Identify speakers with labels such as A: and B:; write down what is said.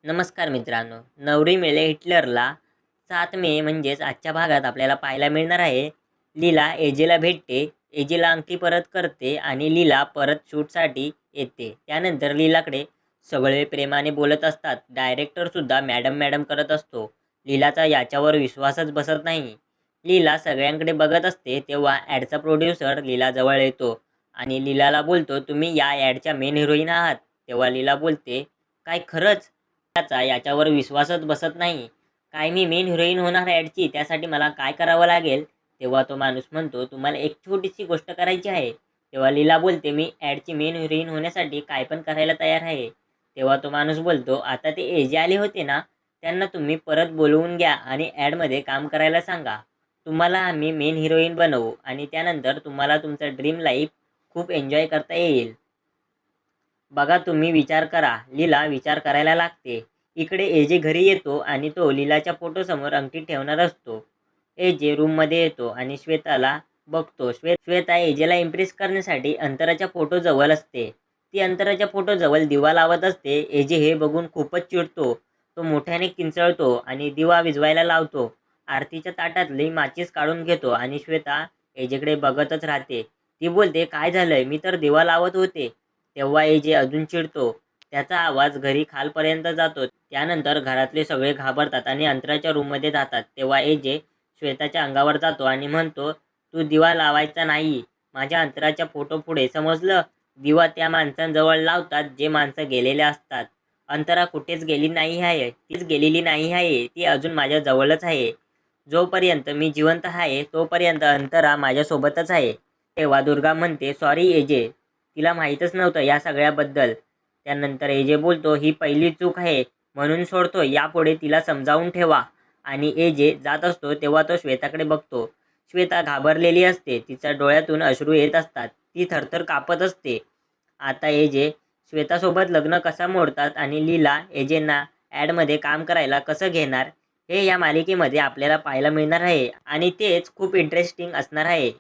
A: नमस्कार मित्रांनो, नवरी मिळे हिटलरला 7 मे म्हणजेच आजच्या भागात आपल्याला पाहायला मिळणार आहे. लीला एजेला भेटते, एजेला अंगठी परत करते आणि लीला परत शूटसाठी येते. त्यानंतर लीलाकडे सगळे प्रेमाने बोलत असतात. डायरेक्टरसुद्धा मॅडम मॅडम करत असतो. लीलाचा याच्यावर विश्वासच बसत नाही. लीला सगळ्यांकडे बघत असते तेव्हा ॲडचा प्रोड्युसर लीलाजवळ येतो आणि लीलाला बोलतो, तुम्ही या ॲडच्या मेन हिरोईन आहात. तेव्हा लीला बोलते, काय खरंच? त्याचा याच्यावर विश्वासच बसत नाही. काय मी मेन हिरोईन होणार ॲडची, त्यासाठी मला काय करावं लागेल? तेव्हा तो माणूस म्हणतो, तुम्हाला एक छोटीशी गोष्ट करायची आहे. तेव्हा लीला बोलते, मी ॲडची मेन हिरोईन होण्यासाठी काय पण करायला तयार आहे. तेव्हा तो माणूस बोलतो, आता ते एजे आले होते ना, त्यांना तुम्ही परत बोलवून घ्या आणि ॲडमध्ये काम करायला सांगा. तुम्हाला आम्ही मेन हिरोईन बनवू आणि त्यानंतर तुम्हाला तुमचं ड्रीम लाईफ खूप एन्जॉय करता येईल. बघा तुम्ही विचार करा. लीला विचार करायला लागते. इकडे एजे घरी येतो आणि तो लीलाच्या फोटोसमोर अंगठी ठेवणार असतो. एजे रूममध्ये येतो आणि श्वेताला बघतो. श्वेता एजेला इम्प्रेस करण्यासाठी अंतराच्या फोटोजवळ असते. ती अंतराच्या फोटोजवळ दिवा लावत असते. एजे हे बघून खूपच चिडतो. तो मोठ्याने किंचाळतो आणि दिवा विझवायला लावतो. आरतीच्या ताटातली माचीस काढून घेतो आणि श्वेता एजेकडे बघतच राहते. ती बोलते, काय झालंय? मी तर दिवा लावत होते. तेव्हा एजे अजून चिडतो. त्याचा आवाज घरी खालपर्यंत जातो. त्यानंतर घरातले सगळे घाबरतात आणि अंतराच्या रूममध्ये जातात. तेव्हा एजे श्वेताच्या अंगावर जातो आणि म्हणतो, तू दिवा लावायचा नाही माझ्या अंतराच्या फोटो पुढे, समजलं? दिवा त्या माणसांजवळ लावतात जे माणसं गेलेले असतात. अंतरा कुठेच गेली नाही आहे, तीच गेलेली नाही आहे, ती अजून माझ्या जवळच आहे. जोपर्यंत मी जिवंत आहे तोपर्यंत अंतरा माझ्यासोबतच आहे. तेव्हा दुर्गा म्हणते, सॉरी एजे, तिला माहीतच नव्हतं या सगळ्याबद्दल. त्यानंतर एजे बोलतो, ही पहिली चूक आहे म्हणून सोडतो, यापुढे तिला समजावून ठेवा. आणि एजे जात असतो तेव्हा तो श्वेताकडे बघतो. श्वेता घाबरलेली असते. तिच्या डोळ्यातून अश्रू येत असतात. ती थरथर कापत असते. आता एजे श्वेतासोबत लग्न कसं मोडतात आणि लीला एजेंना ॲडमध्ये काम करायला कसं घेणार, हे या मालिकेमध्ये आपल्याला पाहायला मिळणार आहे आणि तेच खूप इंटरेस्टिंग असणार आहे.